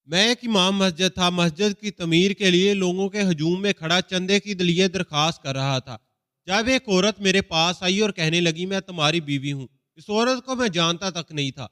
میں ایک امام مسجد تھا، مسجد کی تعمیر کے لیے لوگوں کے ہجوم میں کھڑا چندے کی لیے درخواست کر رہا تھا، جب ایک عورت میرے پاس آئی اور کہنے لگی میں تمہاری بیوی ہوں۔ اس عورت کو میں جانتا تک نہیں تھا۔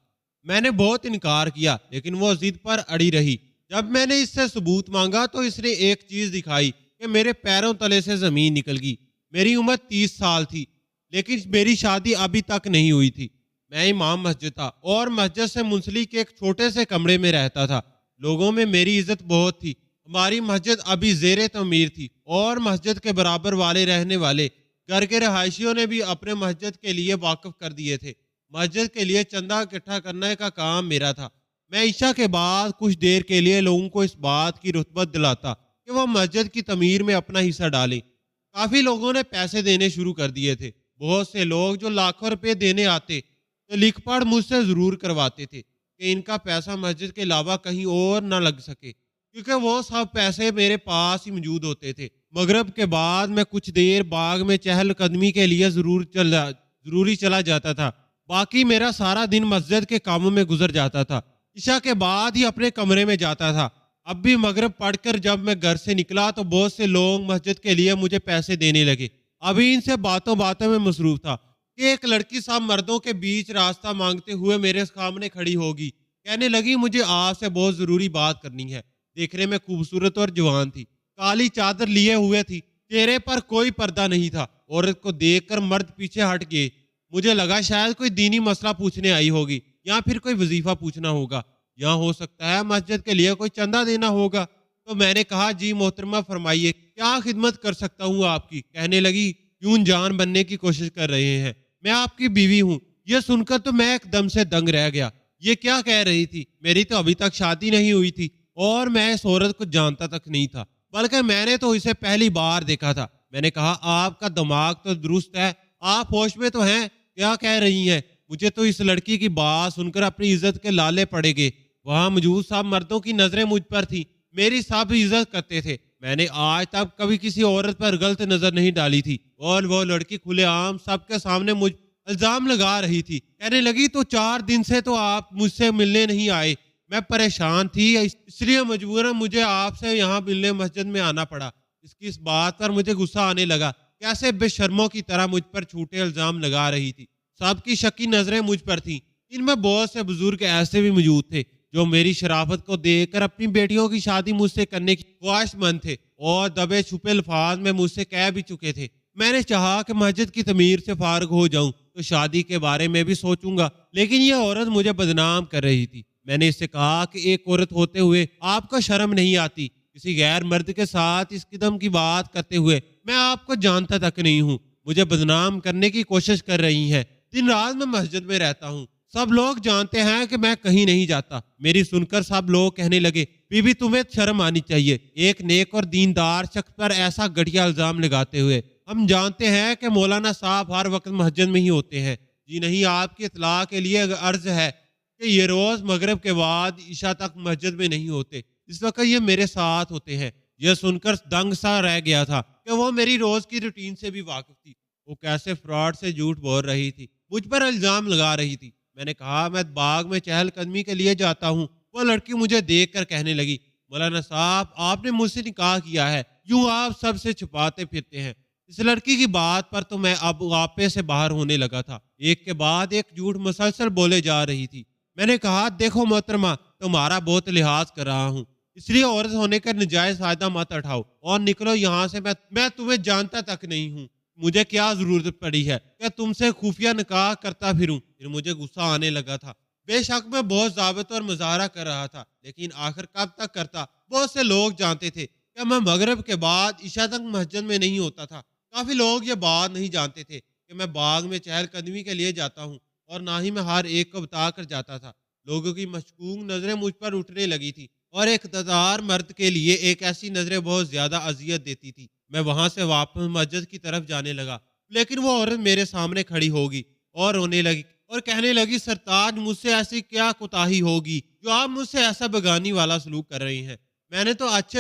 میں نے بہت انکار کیا لیکن وہ ضد پر اڑی رہی۔ جب میں نے اس سے ثبوت مانگا تو اس نے ایک چیز دکھائی کہ میرے پیروں تلے سے زمین نکل گئی۔ میری عمر 30 سال تھی لیکن میری شادی ابھی تک نہیں ہوئی تھی۔ میں امام مسجد تھا اور مسجد سے منسلک ایک چھوٹے سے کمرے میں رہتا تھا۔ لوگوں میں میری عزت بہت تھی۔ ہماری مسجد ابھی زیر تعمیر تھی اور مسجد کے برابر والے رہنے والے گھر کے رہائشیوں نے بھی اپنے مسجد کے لیے واقف کر دیے تھے۔ مسجد کے لیے چندہ اکٹھا کرنے کا کام میرا تھا۔ میں عشاء کے بعد کچھ دیر کے لیے لوگوں کو اس بات کی رتبت دلاتا کہ وہ مسجد کی تعمیر میں اپنا حصہ ڈالیں۔ کافی لوگوں نے پیسے دینے شروع کر دیے تھے۔ بہت سے لوگ جو لاکھوں روپے دینے آتے تو لکھ پڑھ مجھ سے ضرور کرواتے تھے کہ ان کا پیسہ مسجد کے علاوہ کہیں اور نہ لگ سکے، کیونکہ وہ سب پیسے میرے پاس ہی موجود ہوتے تھے۔ مغرب کے بعد میں کچھ دیر باغ میں چہل قدمی کے لیے ضروری چلا جاتا تھا۔ باقی میرا سارا دن مسجد کے کاموں میں گزر جاتا تھا۔ عشاء کے بعد ہی اپنے کمرے میں جاتا تھا۔ اب بھی مغرب پڑھ کر جب میں گھر سے نکلا تو بہت سے لوگ مسجد کے لیے مجھے پیسے دینے لگے۔ ابھی ان سے باتوں میں مصروف تھا کہ ایک لڑکی سب مردوں کے بیچ راستہ مانگتے ہوئے میرے سامنے کھڑی ہوگی۔ کہنے لگی مجھے آپ سے بہت ضروری بات کرنی ہے۔ دیکھنے میں خوبصورت اور جوان تھی، کالی چادر لیے ہوئے تھی، چہرے پر کوئی پردہ نہیں تھا۔ عورت کو دیکھ کر مرد پیچھے ہٹ گئے۔ مجھے لگا شاید کوئی دینی مسئلہ پوچھنے آئی ہوگی یا پھر کوئی وظیفہ پوچھنا ہوگا، یا ہو سکتا ہے مسجد کے لیے کوئی چندہ دینا ہوگا۔ تو میں نے کہا جی محترمہ فرمائیے کیا خدمت کر سکتا ہوں آپ کی۔ کہنے لگی کیوں جان بننے کی کوشش کر رہے ہیں، میں آپ کی بیوی ہوں۔ یہ سن کر تو میں ایک دم سے دنگ رہ گیا۔ یہ کیا کہہ رہی تھی؟ میری تو ابھی تک شادی نہیں ہوئی تھی اور میں اس عورت کو جانتا تک نہیں تھا، بلکہ میں نے تو اسے پہلی بار دیکھا تھا۔ میں نے کہا آپ کا دماغ تو درست ہے، آپ ہوش میں تو ہیں، کیا کہہ رہی ہیں؟ مجھے تو اس لڑکی کی بات سن کر اپنی عزت کے لالے پڑے گئے۔ وہاں موجود سب مردوں کی نظریں مجھ پر تھی، میری سب عزت کرتے تھے۔ میں نے آج تک کبھی کسی عورت پر غلط نظر نہیں ڈالی تھی اور وہ لڑکی کھلے عام سب کے سامنے مجھ الزام لگا رہی تھی۔ کہنے لگی تو 4 دن سے تو آپ مجھ سے ملنے نہیں آئے۔ میں پریشان تھی، اس لیے مجبوراً مجھے آپ سے یہاں ملنے مسجد میں آنا پڑا۔ اس بات پر مجھے غصہ آنے لگا، کیسے بے شرموں کی طرح مجھ پر جھوٹے الزام لگا رہی تھی۔ سب کی شکی نظریں مجھ پر تھیں۔ ان میں بہت سے بزرگ ایسے بھی موجود تھے جو میری شرافت کو دیکھ کر اپنی بیٹیوں کی شادی مجھ سے کرنے کی خواہش مند تھے اور دبے چھپے الفاظ میں مجھ سے کہہ بھی چکے تھے۔ میں نے چاہا کہ مسجد کی تعمیر سے فارغ ہو جاؤں تو شادی کے بارے میں بھی سوچوں گا، لیکن یہ عورت مجھے بدنام کر رہی تھی۔ میں نے اس سے کہا کہ ایک عورت ہوتے ہوئے آپ کو شرم نہیں آتی کسی غیر مرد کے ساتھ اس قدم کی بات کرتے ہوئے؟ میں آپ کو جانتا تک نہیں ہوں، مجھے بدنام کرنے کی کوشش کر رہی ہیں۔ دن رات میں مسجد میں رہتا ہوں، سب لوگ جانتے ہیں کہ میں کہیں نہیں جاتا۔ میری سن کر سب لوگ کہنے لگے بی بی تمہیں شرم آنی چاہیے، ایک نیک اور دیندار شخص پر ایسا گھٹیا الزام لگاتے ہوئے۔ ہم جانتے ہیں کہ مولانا صاحب ہر وقت مسجد میں ہی ہوتے ہیں۔ جی نہیں، آپ کی اطلاع کے لیے عرض ہے کہ یہ روز مغرب کے بعد عشاء تک مسجد میں نہیں ہوتے، اس وقت یہ میرے ساتھ ہوتے ہیں۔ یہ سن کر دنگ سا رہ گیا تھا کہ وہ میری روز کی روٹین سے بھی واقف تھی۔ وہ کیسے فراڈ سے جھوٹ بول رہی تھی، مجھ پر الزام لگا رہی تھی۔ میں نے کہا میں باغ میں چہل قدمی کے لیے جاتا ہوں۔ وہ لڑکی مجھے دیکھ کر کہنے لگی مولانا صاحب آپ نے مجھ سے نکاح کیا ہے، یوں آپ سب سے چھپاتے پھرتے ہیں۔ اس لڑکی کی بات پر تو میں اب آپے سے باہر ہونے لگا تھا۔ ایک کے بعد ایک جھوٹ مسلسل بولے جا رہی تھی۔ میں نے کہا دیکھو محترمہ، تمہارا بہت لحاظ کر رہا ہوں، اس لیے عورت ہونے کا نجائز فائدہ مت اٹھاؤ اور نکلو یہاں سے۔ میں تمہیں جانتا تک نہیں ہوں، مجھے کیا ضرورت پڑی ہے کہ تم سے خفیہ نکاح کرتا پھروں؟ پھر مجھے غصہ آنے لگا تھا۔ بے شک میں بہت ضابط اور مظاہرہ کر رہا تھا، لیکن آخر کب تک کرتا؟ بہت سے لوگ جانتے تھے کہ میں مغرب کے بعد عشاء تک مسجد میں نہیں ہوتا تھا۔ کافی لوگ یہ بات نہیں جانتے تھے کہ میں باغ میں چہل قدمی کے لیے جاتا ہوں، اور نہ ہی میں ہر ایک کو بتا کر جاتا تھا۔ لوگوں کی مشکوک نظریں مجھ پر اٹھنے لگی تھی اور ایک اقتدار مرد کے لیے ایک ایسی نظریں بہت زیادہ اذیت دیتی تھی۔ میں وہاں سے واپس مسجد کی طرف جانے لگا، لیکن وہ عورت میرے سامنے کھڑی ہوگی اور رونے لگی اور کہنے لگی سرتاج مجھ سے ایسی کیا کوتاہی ہوگی جو آپ مجھ سے ایسا بگانی والا سلوک کر رہی ہیں؟ میں نے تو آج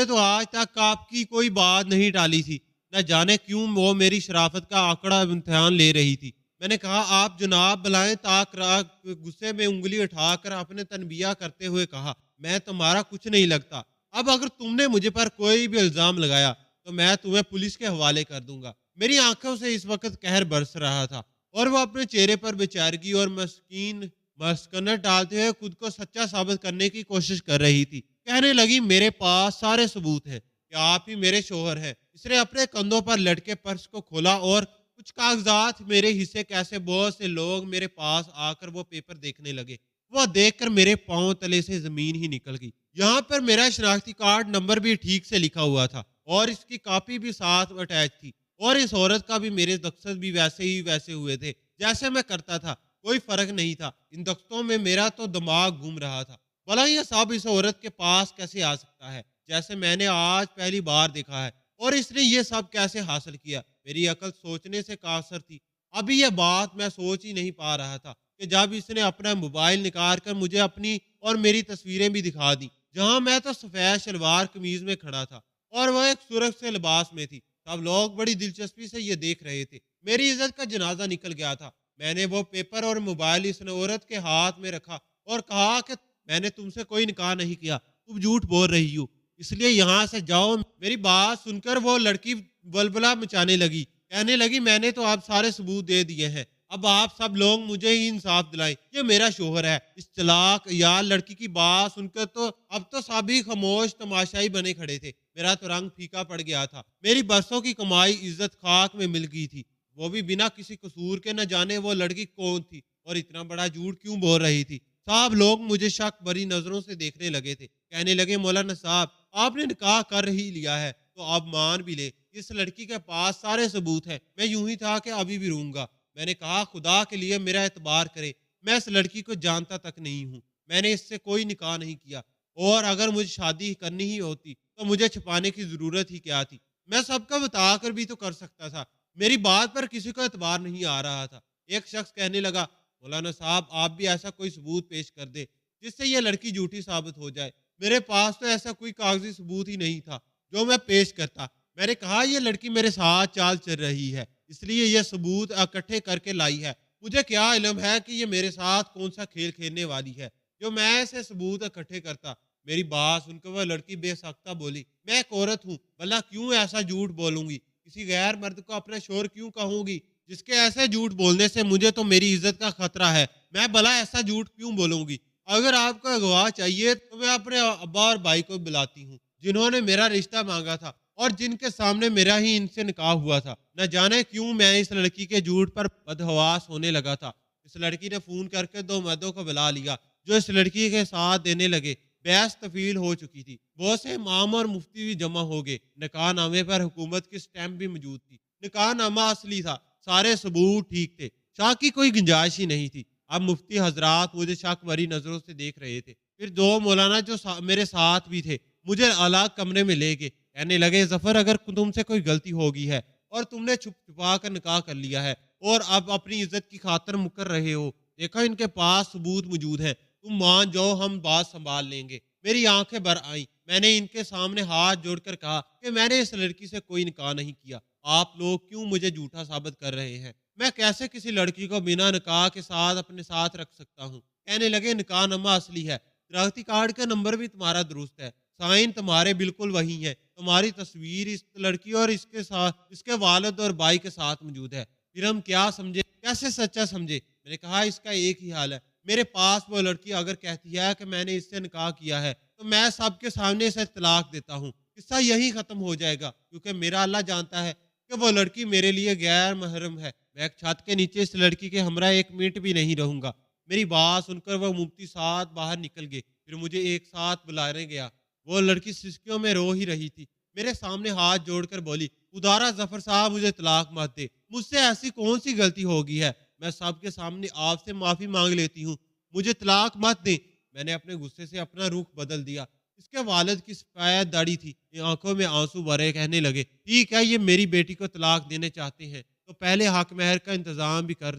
تک آپ کی کوئی بات نہیں ڈالی تھی، نہ جانے کیوں وہ میری شرافت کا آکڑا امتحان لے رہی تھی۔ میں نے کہا آپ جناب بلائیں طاق راہ۔ غصے میں انگلی اٹھا کر اپنے تنبیہ کرتے ہوئے کہا मैं तुम्हारा कुछ नहीं लगता। अब अगर तुमने मुझे पर कोई भी इल्ज़ाम लगाया तो मैं तुम्हें पुलिस के हवाले कर दूंगा। मेरी आंखों से इस वक्त कहर बरस रहा था और वो अपने चेहरे पर बेचारगी और मस्कीन मस्कनत डालते हुए खुद को सच्चा साबित करने की कोशिश कर रही थी। कहने लगी, मेरे पास सारे सबूत हैं कि आप ही मेरे शोहर हैं। इसने अपने कंधों पर लटके पर्स को खोला और कुछ कागजात मेरे हिस्से कैसे बहुत से लोग मेरे पास आकर वो पेपर देखने लगे। वो देखकर मेरे पांव तले से जमीन ही निकल गई। यहाँ पर मेरा शनाख्ती कार्ड नंबर भी ठीक से लिखा हुआ था और इसकी कॉपी भी साथ अटैच थी और इस औरत का भी मेरे दस्तखत भी वैसे हुए थे जैसे मैं करता था। कोई फर्क नहीं था। इन दस्तों में मेरा तो दिमाग घूम रहा था। भला ये सब इस औरत के पास कैसे आ सकता है जैसे मैंने आज पहली बार देखा है, और इसने ये सब कैसे हासिल किया। मेरी अकल सोचने से कासर थी। अभी यह बात मैं सोच ही नहीं पा रहा था कि जब इसने अपना मोबाइल निकाल कर मुझे अपनी और मेरी तस्वीरें भी दिखा दी, जहां मैं तो सफेद शलवार कमीज में खड़ा था और वह एक सुरख से लिबास में थी। सब लोग बड़ी दिलचस्पी से ये देख रहे थे। मेरी इज्जत का जनाजा निकल गया था। मैंने वो पेपर और मोबाइल इस औरत के हाथ में रखा और कहा कि मैंने तुमसे कोई निकाह नहीं किया, तुम झूठ बोल रही हो, इसलिए यहाँ से जाओ। मेरी बात सुनकर वो लड़की बलबला मचाने लगी। कहने लगी, मैंने तो आप सारे सबूत दे दिए हैं, अब आप सब लोग मुझे ही इंसाफ दिलाएं। ये मेरा शोहर है। इस चलाक यार लड़की की बात सुनकर तो अब तो सभी खामोश तमाशाई बने खड़े थे। मेरा तो रंग फीका पड़ गया था। मेरी बरसों की कमाई इज्जत खाक में मिल गई थी, वो भी बिना किसी कसूर के। न जाने वो लड़की कौन थी और इतना बड़ा झूठ क्यों बोल रही थी। साहब लोग मुझे शक भरी नजरों से देखने लगे थे। कहने लगे, मौलाना साहब आपने निकाह कर ही लिया है तो आप मान भी ले, इस लड़की के पास सारे सबूत हैं। मैं यूं ही था कि अभी भी रहूंगा। मैंने कहा, खुदा के लिए मेरा एतबार करे, मैं इस लड़की को जानता तक नहीं हूँ। मैंने इससे कोई निकाह नहीं किया और अगर मुझे शादी करनी ही होती तो मुझे छुपाने की जरूरत ही क्या थी। मैं सबका बताकर भी तो कर सकता था। मेरी बात पर किसी को एतबार नहीं आ रहा था। एक शख्स कहने लगा, मौलाना साहब आप भी ऐसा कोई सबूत पेश कर दे जिससे यह लड़की झूठी साबित हो जाए। मेरे पास तो ऐसा कोई कागजी सबूत ही नहीं था जो मैं पेश करता। मैंने कहा, यह लड़की मेरे साथ चाल चल रही है इसलिए यह सबूत इकट्ठे करके लाई है। मुझे क्या इल्म है कि यह मेरे साथ कौन सा खेल खेलने वाली है जो मैं ऐसे सबूत इकट्ठे करता। मेरी बात सुनकर वह लड़की बेसख्ता बोली, मैं एक औरत हूँ, भला क्यों ऐसा झूठ बोलूंगी। किसी गैर मर्द को अपना शोर क्यों कहूंगी जिसके ऐसे झूठ बोलने से मुझे तो मेरी इज्जत का खतरा है। मैं भला ऐसा झूठ क्यों बोलूंगी। अगर आपको गवाह चाहिए तो मैं अपने अब्बा और भाई को बुलाती हूँ जिन्होंने मेरा रिश्ता मांगा था और जिनके सामने मेरा ही इनसे निकाह हुआ था। न जाने क्यों मैं इस लड़की के झूठ पर बदहवास होने लगा था। इस लड़की ने फोन करके दो मर्दों को बुला लिया जो इस लड़की के साथ देने लगे। बहस तफील हो चुकी थी। बहुत से इमाम और मुफ्ती भी जमा हो गए। निकाह नामे पर हुकूमत की स्टैंप भी मौजूद थी। निकाह नामा असली था, सारे सबूत ठीक थे, शक की कोई गुंजाइश ही नहीं थी। अब मुफ्ती हजरात मुझे शक भरी नजरों से देख रहे थे। फिर दो मौलाना जो मेरे साथ भी थे मुझे अलग कमरे में ले गए। कहने लगे, जफर अगर तुमसे कोई गलती होगी है और तुमने छुप छुपा कर निकाह कर लिया है और अब अपनी इज्जत की खातिर मुकर रहे हो, देखा इनके पास सबूत मौजूद है, तुम मान जाओ हम बात संभाल लेंगे। मेरी आंखें भर आई। मैंने इनके सामने हाथ जोड़कर कहा कि मैंने इस लड़की से कोई निकाह नहीं किया। आप लोग क्यों मुझे झूठा साबित कर रहे हैं। मैं कैसे किसी लड़की को बिना निकाह के साथ अपने साथ रख सकता हूँ। कहने लगे, निकाह नामा असली है, शनाख्ती कार्ड का नंबर भी तुम्हारा दुरुस्त है, साइन तुम्हारे बिल्कुल वही है, तुम्हारी तस्वीर इस लड़की और इसके साथ इसके वालिद और भाई के साथ मौजूद है। फिर हम क्या समझे, कैसे सच्चा समझे। मैंने कहा, इसका एक ही हाल है। मेरे पास वो लड़की अगर कहती है कि मैंने इससे निकाह किया है तो मैं सबके सामने इसे तलाक देता हूँ। किस्सा यही खत्म हो जाएगा क्योंकि मेरा अल्लाह जानता है कि वो लड़की मेरे लिए गैर महरम है। मैं एक छत के नीचे इस लड़की के हमरा एक मिनट भी नहीं रहूंगा। मेरी बात सुनकर वह मुफ्ती साथ बाहर निकल गए। फिर मुझे एक साथ बुलाने गया। वो लड़की सिसकियों में रो ही रही थी। मेरे सामने हाथ जोड़कर बोली, उदारा जफर साहब मुझे तलाक मत दे, मुझसे ऐसी कौन सी गलती होगी है, मैं सबके सामने आपसे माफी मांग लेती हूँ, मुझे तलाक मत दे। मैंने अपने गुस्से से अपना रुख बदल दिया। इसके वालिद की सफेद दाढ़ी थी, आंखों में आंसू भरे। कहने लगे, ठीक है, ये मेरी बेटी को तलाक देने चाहते हैं तो पहले हक महर का इंतजाम भी कर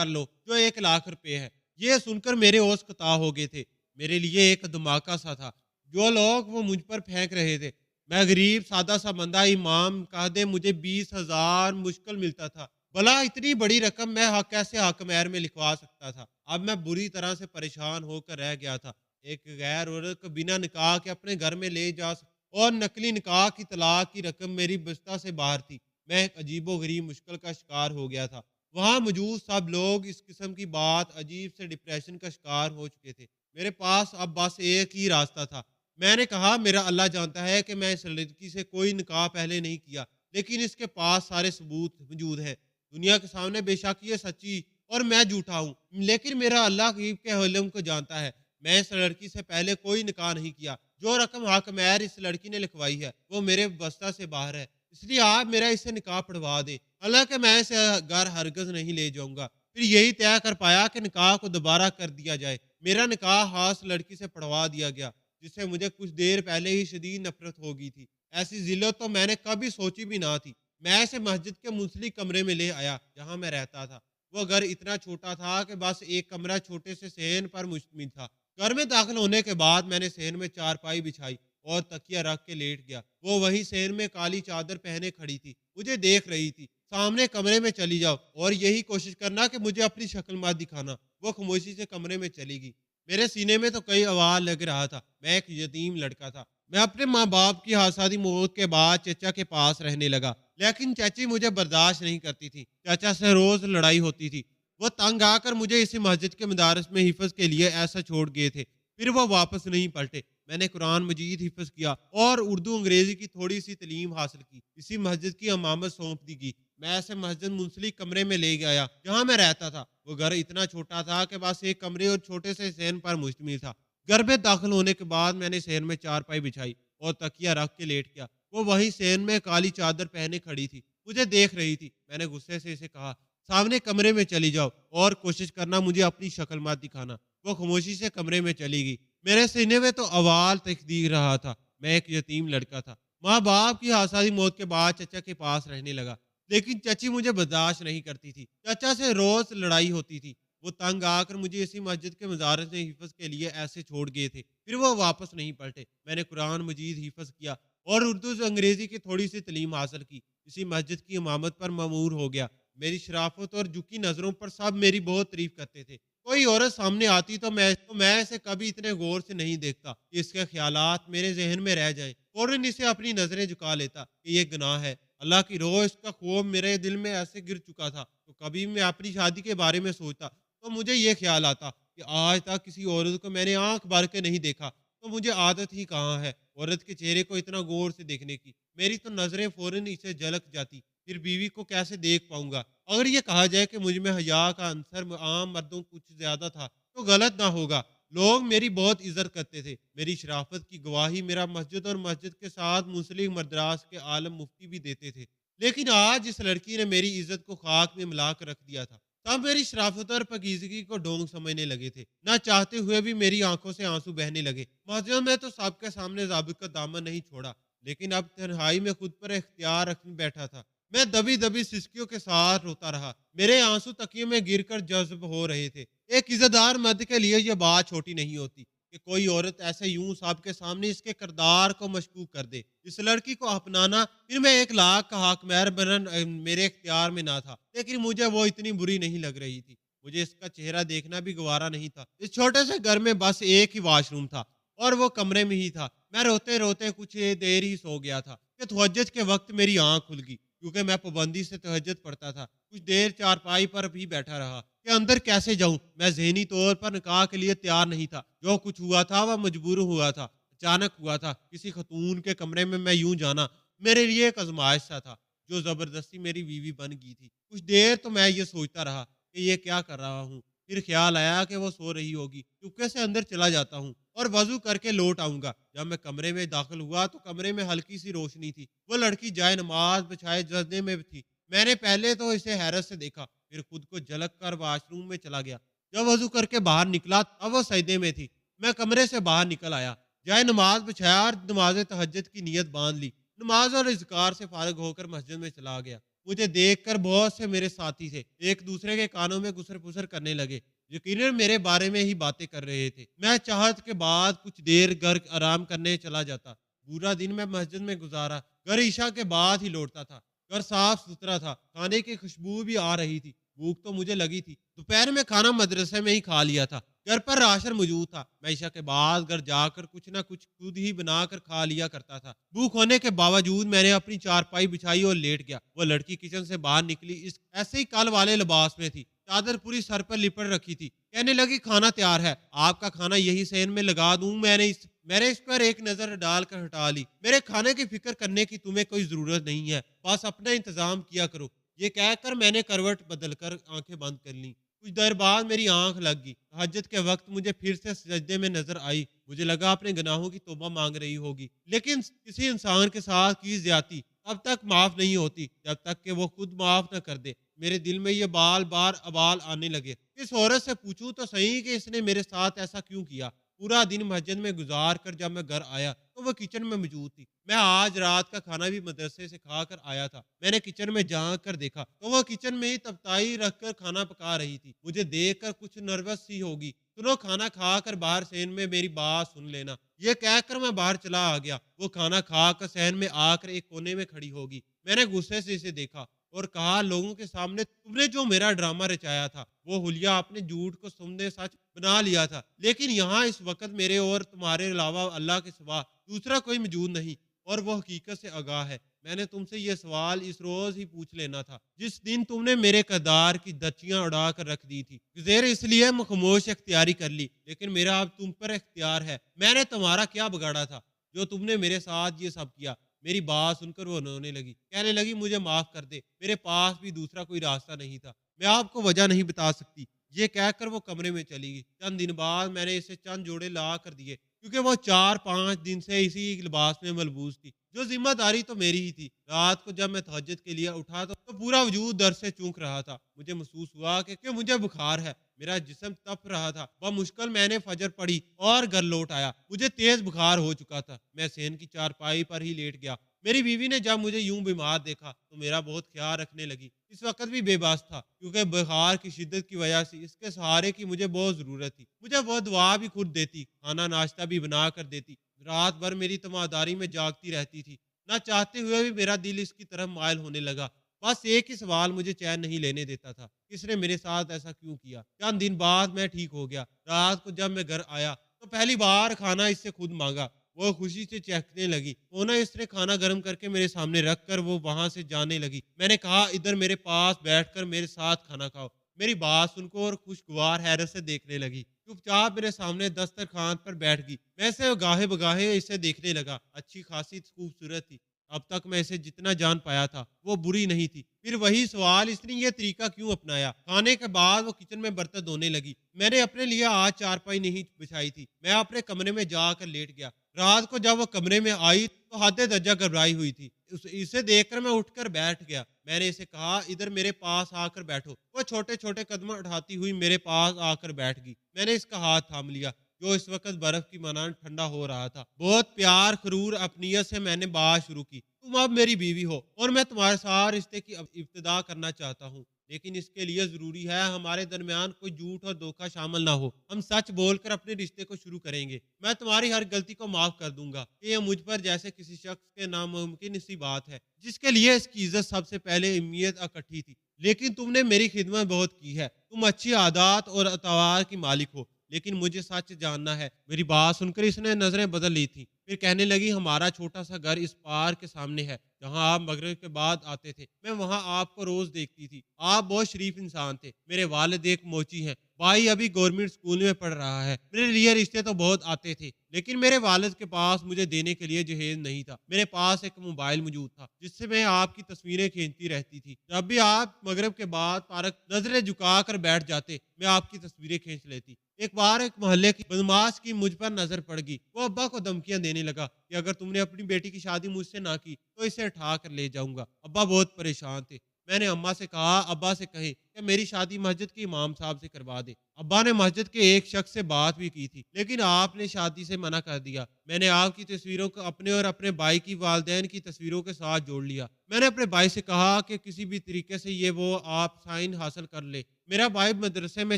लो, जो 1 लाख रुपए है। ये सुनकर मेरे होश खता हो गए थे। मेरे लिए एक धमाका सा था जो लोग वो मुझ पर फेंक रहे थे। मैं गरीब सादा सा बंदा, इमाम कह दे मुझे 20,000 मुश्किल मिलता था। भला इतनी बड़ी रकम मैं कैसे हक महर में लिखवा सकता था। अब मैं बुरी तरह से परेशान होकर रह गया था। एक गैर औरत को बिना निकाह के अपने घर में ले जा और नकली निकाह की तलाक की रकम मेरी बस्ता से बाहर थी। मैं एक अजीबो-गरीब मुश्किल का शिकार हो गया था। वहाँ मौजूद सब लोग इस किस्म की बात अजीब से डिप्रेशन का शिकार हो चुके थे। मेरे पास अब बस एक ही रास्ता था। मैंने कहा, मेरा अल्लाह जानता है कि मैं इस लड़की से कोई निकाह पहले नहीं किया, लेकिन इसके पास सारे सबूत मौजूद हैं। दुनिया के सामने बेशक ये सच्ची और मैं झूठा हूँ, लेकिन मेरा अल्लाह गरीब के हलम को जानता है। मैं इस लड़की से पहले कोई निकाह नहीं किया। जो रकम हक महर इस लड़की ने लिखवाई है वो मेरे बस्ता से बाहर है, इसलिए आप मेरा इससे निकाह पढ़वा दें। हालांकि मैं इसे घर हरगज नहीं ले जाऊंगा। फिर यही तय कर पाया कि निकाह को दोबारा कर दिया जाए। मेरा निकाह हास लड़की से पढ़वा दिया गया, जिससे मुझे कुछ देर पहले ही शदीद नफरत हो गई थी। ऐसी जिल्लत तो मैंने कभी सोची भी ना थी। मैं इसे मस्जिद के मुंसलिक कमरे में ले आया जहां मैं रहता था। वो घर इतना छोटा था कि बस एक कमरा छोटे से सहन पर मुश्तमिल था। घर में दाखिल होने के बाद मैंने सहन में चारपाई बिछाई और तकिया रख के लेट गया। वो वही सहन में काली चादर पहने खड़ी थी, मुझे देख रही थी। सामने कमरे में चली जाओ और यही कोशिश करना कि मुझे अपनी शक्ल मत दिखाना। वो खामोशी से कमरे में चली गई। मेरे सीने में तो कई आवाज लग रहा था। मैं एक यतीम लड़का था। मैं अपने माँ बाप की हादसाती मौत के बाद चचा के पास रहने लगा, लेकिन चाची मुझे बर्दाश्त नहीं करती थी। चाचा से रोज लड़ाई होती थी। वो तंग आकर मुझे इसी मस्जिद के मदारस में हिफ्ज के लिए ऐसा छोड़ गए थे। फिर वो वापस नहीं पलटे। मैंने कुरान मजीद हिफ्ज किया और उर्दू अंग्रेजी की थोड़ी सी तलीम हासिल की। इसी मस्जिद की अमामत सौंप दी गई। मैं ऐसे मस्जिद मुंसलिक कमरे में ले गया जहां मैं रहता था। वो घर इतना छोटा था कि बस एक कमरे और छोटे से सहन पर मुश्तमिल था। घर में दाखिल होने के बाद मैंने सहन में चारपाई बिछाई और तकिया रख के लेट गया। वो वही सहन में काली चादर पहने खड़ी थी, मुझे देख रही थी। मैंने गुस्से से इसे कहा, सामने कमरे में चली जाओ और कोशिश करना मुझे अपनी शक्ल मत दिखाना। वो खामोशी से कमरे में चली गई। मेरे सीने में तो अवाल तकदीर रहा था। मैं एक यतीम लड़का था। माँ बाप की हादसाती मौत के बाद चचा के पास रहने लगा, लेकिन चची मुझे बर्दाश्त नहीं करती थी। चचा से रोज लड़ाई होती थी। वो तंग आकर मुझे इसी मस्जिद के मजारत में हिफ्ज के लिए ऐसे छोड़ गए थे। फिर वो वापस नहीं पलटे। मैंने कुरान मजीद हिफ्ज किया और उर्दू से अंग्रेजी की थोड़ी सी तलीम हासिल की। इसी मस्जिद की इमामत पर मामूर हो गया। मेरी शराफत और झुकी नजरों पर सब मेरी बहुत तारीफ करते थे। कोई औरत सामने आती तो मैं इसे कभी इतने गौर से नहीं देखता कि इसके ख्यालात मेरे जहन में रह जाएं। फौरन इसे अपनी नजरें झुका लेता कि ये गुनाह है। अल्लाह की रोह, इसका खौफ मेरे दिल में ऐसे गिर चुका था। तो कभी मैं अपनी शादी के बारे में सोचता तो मुझे ये ख्याल आता कि आज तक किसी औरत को मैंने आंख भर के नहीं देखा, तो मुझे आदत ही कहाँ है औरत के चेहरे को इतना गौर से देखने की। मेरी तो नजरें फौरन इसे झलक जाती। फिर बीवी को कैसे देख पाऊंगा? अगर ये कहा जाए कि मुझ में हया का अंसर आम मर्दों कुछ ज्यादा था तो गलत ना होगा। लोग मेरी बहुत इज्जत करते थे। मेरी शराफत की गवाही मेरा मस्जिद और मस्जिद के साथ मुस्लिम मद्रास के आलम मुफ्ती भी देते थे। लेकिन आज इस लड़की ने मेरी इज्जत को खाक में मिला कर रख दिया था। सब मेरी शराफत और पाकीज़गी को ढोंग समझने लगे थे। ना चाहते हुए भी मेरी आंखों से आंसू बहने लगे। मस्जिद में तो सबके सामने ज़ाबित का दामन नहीं छोड़ा, लेकिन अब तन्हाई में खुद पर इख्तियार रखने बैठा था। मैं दबी दबी सिसकियों के साथ रोता रहा। मेरे आंसू तकिए में गिरकर जज्ब हो रहे थे। एक इज्जतदार मर्द के लिए यह बात छोटी नहीं होती कि कोई औरत ऐसे यूं सबके सामने इसके किरदार को मशकूक कर दे। इस लड़की को अपनाना, फिर मैं 1 लाख का हक महर बनना मेरे इख्तियार में ना था, लेकिन मुझे वो इतनी बुरी नहीं लग रही थी। मुझे इसका चेहरा देखना भी गवारा नहीं था। इस छोटे से घर में बस एक ही वॉशरूम था और वो कमरे में ही था। मैं रोते रोते कुछ देर ही सो गया था कि तहज्जुद के वक्त मेरी आंख खुल गई, क्योंकि मैं पाबंदी से तहज्जुद पढ़ता था। कुछ देर चारपाई पर भी बैठा रहा कि अंदर कैसे जाऊं। मैं ज़हनी तौर पर निकाह के लिए तैयार नहीं था। जो कुछ हुआ था वह मजबूर हुआ था, अचानक हुआ था। किसी खतून के कमरे में मैं यूं जाना मेरे लिए एक आजमाइश सा था, जो जबरदस्ती मेरी बीवी बन गई थी। कुछ देर तो मैं ये सोचता रहा कि ये क्या कर रहा हूँ। फिर ख्याल आया कि वो सो रही होगी। चुपके से अंदर चला जाता हूँ और वजू करके लौट आऊंगा। जब मैं कमरे में दाखिल हुआ तो कमरे में हल्की सी रोशनी थी। वो लड़की जाए नमाज बिछाए जजने में थी। मैंने पहले तो इसे हैरत से देखा, फिर खुद को झलक कर वॉशरूम में चला गया। जब वजू करके बाहर निकला तब वो सजदे में थी। मैं कमरे से बाहर निकल आया, जाए नमाज बिछाया और नमाज तहज्जुद की नीयत बांध ली। नमाज और इज़्कार से फारिग होकर मस्जिद में चला गया। मुझे देखकर बहुत से मेरे साथी थे एक दूसरे के कानों में गुसर फुसर करने लगे। यकीनन मेरे बारे में ही बातें कर रहे थे। मैं चाहत के बाद कुछ देर घर आराम करने चला जाता। पूरा दिन मैं मस्जिद में गुजारा। घर ईशा के बाद ही लौटता था। घर साफ सुथरा था, खाने की खुशबू भी आ रही थी। भूख तो मुझे लगी थी। दोपहर में खाना मदरसे में ही खा लिया था। घर पर राशन मौजूद था। मैं ईशा के बाद घर जाकर कुछ ना कुछ खुद ही बनाकर खा लिया करता था। भूख होने के बावजूद मैंने अपनी चारपाई बिछाई और लेट गया। वो लड़की किचन से बाहर निकली, इस ऐसे ही कल वाले लिबास में थी। चादर पूरी सर पर लिपट रखी थी। कहने लगी, खाना तैयार है, आपका खाना यही सेन में लगा दूं। मैंने इस पर एक नजर डालकर हटा ली। मेरे खाने की फिक्र करने की तुम्हें कोई जरूरत नहीं है, बस अपना इंतजाम किया करो। ये कहकर मैंने करवट बदलकर आंखें बंद कर ली। कुछ देर बाद मेरी आंख लग गई। तहज्जुद के वक्त मुझे फिर से सजदे में नजर आई। मुझे लगा अपने गुनाहों की तौबा मांग रही होगी, लेकिन किसी इंसान के साथ की ज्यादती तब तक माफ नहीं होती जब तक कि वो खुद माफ न कर दे। मेरे दिल में ये बाल बार अबाल आने लगे। इस औरत से पूछूं तो सही कि इसने मेरे साथ ऐसा क्यों किया। पूरा दिन मस्जिद में गुजार कर जब मैं घर आया तो वो किचन में मौजूद थी। मैं आज रात का खाना भी मदरसे से खा कर आया था। मैंने किचन में झांक कर देखा तो वो किचन में ही तपताई रखकर खाना पका रही थी। मुझे देखकर कुछ नर्वस सी होगी। सुनो, खाना खा कर बाहर सहन में मेरी बात सुन लेना। ये कहकर मैं बाहर चला आ गया। वो खाना खा कर सहन में आकर एक कोने में खड़ी होगी। मैंने गुस्से से इसे देखा और कहा, लोगों के सामने तुमने जो मेरा ड्रामा रचाया था, वो हुलिया अपने झूठ को तुमने सच बना लिया था। लेकिन यहाँ इस वक्त मेरे और तुम्हारे अलावा अल्लाह के सिवा दूसरा कोई मौजूद नहीं, और वो हकीकत से आगाह है। मैंने तुमसे ये सवाल इस रोज ही पूछ लेना था जिस दिन तुमने मेरे किरदार की दचियां उड़ा कर रख दी थी। गुज़ेर इसलिए मैं खामोश इख्तियारी कर ली, लेकिन मेरा अब तुम पर इख्तियार है। मैंने तुम्हारा क्या बिगाड़ा था जो तुमने मेरे साथ ये सब किया। मेरी बात सुनकर वो रोने लगी। कहने लगी, मुझे माफ कर दे, मेरे पास भी दूसरा कोई रास्ता नहीं था, मैं आपको वजह नहीं बता सकती। ये कहकर वो कमरे में चली गई। चंद दिन बाद मैंने इसे चंद जोड़े ला कर दिए, क्योंकि वो 4-5 दिन से इसी लिबास में मलबूस थी। जो जिम्मेदारी तो मेरी ही थी। रात को जब मैं तहज्जुद के लिए उठा तो पूरा वजूद दर्द से चूक रहा था। मुझे महसूस हुआ कि मुझे बुखार है। मेरा जिस्म तप रहा था। मुश्किल मैंने फजर पड़ी और घर लौट आया। मुझे तेज बुखार हो चुका था। मैं सेन की चारपाई पर ही लेट गया। मेरी बीवी ने जब मुझे यूं बीमार देखा तो मेरा बहुत ख्याल रखने लगी। इस वक्त भी बेबस था, क्योंकि बुखार की शिद्दत की वजह से इसके सहारे की मुझे बहुत जरूरत थी। मुझे वो दुआ भी खुद देती, खाना नाश्ता भी बना कर देती। रात भर मेरी तमादारी में जागती रहती थी। ना चाहते हुए भी मेरा दिल इसकी तरफ मायल होने लगा। बस एक ही सवाल मुझे चैन नहीं लेने देता था, किसने मेरे साथ ऐसा क्यों किया। चंद दिन बाद मैं ठीक हो गया। रात को जब मैं घर आया तो पहली बार खाना इससे खुद मांगा। वो खुशी से चहकने लगी। वो ना इसने खाना गर्म करके मेरे सामने रख कर वो वहां से जाने लगी। मैंने कहा, इधर मेरे पास बैठकर मेरे साथ खाना खाओ। मेरी बात सुनकर और खुशगवार हैरत से देखने लगी। चुपचाप मेरे सामने दस्तरखान पर बैठ गई। मैं इसे गाहे बगाहे इसे देखने लगा। अच्छी खासी खूबसूरत थी। अब तक मैं इसे जितना जान पाया था वो बुरी नहीं थी। फिर वही सवाल, इसने ये तरीका क्यों अपनाया। खाने के बाद वो किचन में बर्तन धोने लगी। मैंने अपने लिए आज चारपाई नहीं बिछाई थी। मैं अपने कमरे में जाकर लेट गया। रात को जब वो कमरे में आई तो हद दर्जा घबराई हुई थी। इसे देखकर मैं उठकर बैठ गया। मैंने इसे कहा, इधर मेरे पास आकर बैठो। वो छोटे छोटे कदम उठाती हुई मेरे पास आकर बैठ गई। मैंने इसका हाथ थाम लिया, जो इस वक्त बर्फ की मानन ठंडा हो रहा था। बहुत प्यार खरूर अपनियत से मैंने बात शुरू की। तुम अब मेरी बीवी हो और मैं तुम्हारे साथ रिश्ते की इब्तिदा करना चाहता हूँ, लेकिन इसके लिए जरूरी है हमारे दरमियान कोई झूठ और धोखा शामिल ना हो। हम सच बोलकर अपने रिश्ते को शुरू करेंगे। मैं तुम्हारी हर गलती को माफ कर दूंगा। ये मुझ पर जैसे किसी शख्स के नामुमकिन सी बात है, जिसके लिए इसकी इज्जत सबसे पहले अहमियत इकट्ठी थी। लेकिन तुमने मेरी खिदमत बहुत की है। तुम अच्छी आदत और अतवार की मालिक हो, लेकिन मुझे सच जानना है। मेरी बात सुनकर इसने नजरें बदल ली थी। फिर कहने लगी, हमारा छोटा सा घर इस पार्क के सामने है, जहाँ आप मगरिब के बाद आते थे। मैं वहाँ आपको रोज देखती थी। आप बहुत शरीफ इंसान थे। मेरे वालिद एक मोची हैं। भाई अभी गवर्नमेंट स्कूल में पढ़ रहा है। मेरे लिए रिश्ते तो बहुत आते थे, लेकिन मेरे वालिद के पास मुझे देने के लिए जहेज नहीं था। मेरे पास एक मोबाइल मौजूद था, जिससे मैं आपकी तस्वीरें खींचती रहती थी। जब भी आप मगरिब के बाद पार्क नजरें झुका कर बैठ जाते, मैं आपकी तस्वीरें खींच लेती। एक बार एक मोहल्ले की बदमाश की मुझ पर नजर पड़ गई। वो अब्बा को धमकियां देने लगा कि अगर तुमने अपनी बेटी की शादी मुझसे ना की तो इसे उठा कर ले जाऊंगा। अब्बा बहुत परेशान थे। मैंने अम्मा से कहा, अब्बा से कहे कि मेरी शादी मस्जिद के इमाम साहब से करवा दे। अब्बा ने मस्जिद के एक शख्स से बात भी की थी, लेकिन आपने शादी से मना कर दिया। मैंने आपकी तस्वीरों को अपने और अपने भाई की वालदैन की तस्वीरों के साथ जोड़ लिया। मैंने अपने भाई से कहा कि किसी भी तरीके से ये वो आप साइन हासिल कर ले। मेरा भाई मदरसे में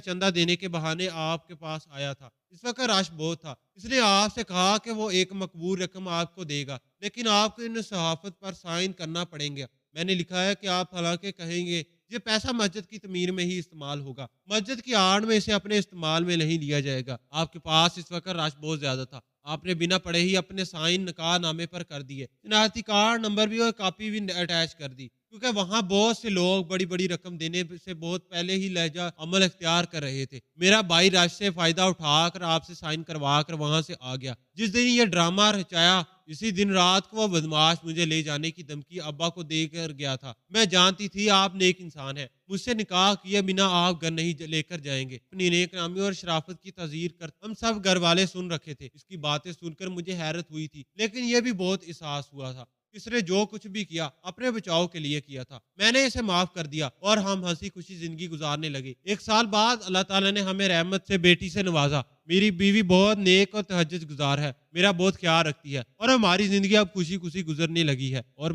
चंदा देने के बहाने आपके पास आया था। इस वक्त रश बहुत था। इसने आपसे कहा कि वो एक मकबूल रकम आपको देगा, लेकिन आपको इन सहाफत पर साइन करना पड़ेगा। میں نے لکھا ہے کہ آپ حالانکہ کہیں گے یہ پیسہ مسجد کی تعمیر میں ہی استعمال ہوگا، مسجد کی آڑ میں اسے اپنے استعمال میں نہیں لیا جائے گا۔ آپ کے پاس اس وقت رش بہت زیادہ تھا، آپ نے بنا پڑھے ہی اپنے سائن نکاح نامے پر کر دیے، شناختی کارڈ نمبر بھی اور کاپی بھی اٹیچ کر دی، کیونکہ وہاں بہت سے لوگ بڑی بڑی رقم دینے سے بہت پہلے ہی لہجہ عمل اختیار کر رہے تھے۔ میرا بھائی رش سے فائدہ اٹھا کر آپ سے سائن کروا کر وہاں سے آ گیا۔ جس دن یہ ڈرامہ رچایا اسی دن رات کو وہ بدماش مجھے لے جانے کی دھمکی ابا کو دے کر گیا تھا۔ میں جانتی تھی آپ نیک انسان ہیں، مجھ سے نکاح کیے بنا آپ گھر نہیں لے کر جائیں گے۔ اپنی نیک نامی اور شرافت کی تعزیر کر ہم سب گھر والے سن رکھے تھے۔ اس کی باتیں سن کر مجھے حیرت ہوئی تھی، لیکن یہ بھی بہت احساس ہوا تھا اس نے جو کچھ بھی کیا اپنے بچاؤ کے لیے کیا تھا۔ میں نے اسے معاف کر دیا اور ہم ہنسی خوشی زندگی گزارنے لگے۔ ایک سال بعد اللہ تعالیٰ نے ہمیں رحمت سے بیٹی سے نوازا۔ میری بیوی بہت نیک اور تہجد گزار ہے، میرا بہت خیال رکھتی ہے اور ہماری زندگی اب خوشی خوشی گزرنے لگی ہے اور